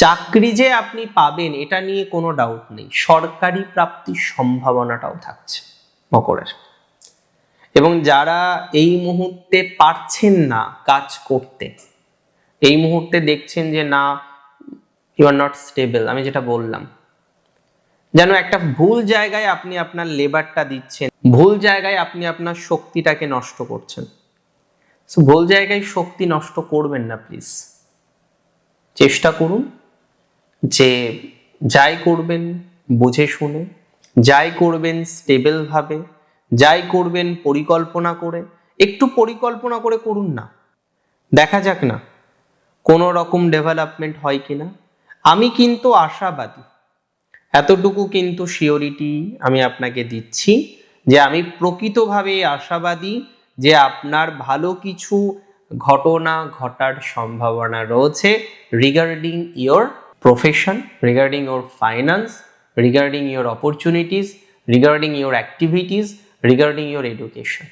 চাকরি যে আপনি পাবেন এটা নিয়ে কোনো ডাউট নেই, সরকারি প্রাপ্তির সম্ভাবনাটাও থাকছে মকরের। এবং যারা এই মুহূর্তে পারছেন না কাজ করতে, এই মুহূর্তে দেখছেন যে না ইউ আর নট স্টেবল, আমি যেটা বললাম, যেন একটা ভুল জায়গায় আপনি আপনার লেবারটা দিচ্ছেন, ভুল জায়গায় আপনি আপনার শক্তিটাকে নষ্ট করছেন। ভুল জায়গায় শক্তি নষ্ট করবেন না প্লিজ। চেষ্টা করুন যে যাই করবেন বুঝে শুনে, যাই করবেন স্টেবল ভাবে, যাই করবেন পরিকল্পনা করে। একটু পরিকল্পনা করে করুন না, দেখা যাক না কোনো রকম ডেভেলপমেন্ট হয় কিনা। আমি কিন্তু আশাবাদী, এতটুকু কিন্তু শিওরিটি আমি আপনাকে দিচ্ছি যে আমি প্রকৃতভাবে আশাবাদী যে আপনার ভালো কিছু ঘটনা ঘটার সম্ভাবনা রয়েছে regarding your profession, regarding your finance, regarding your opportunities, regarding your activities, regarding your education.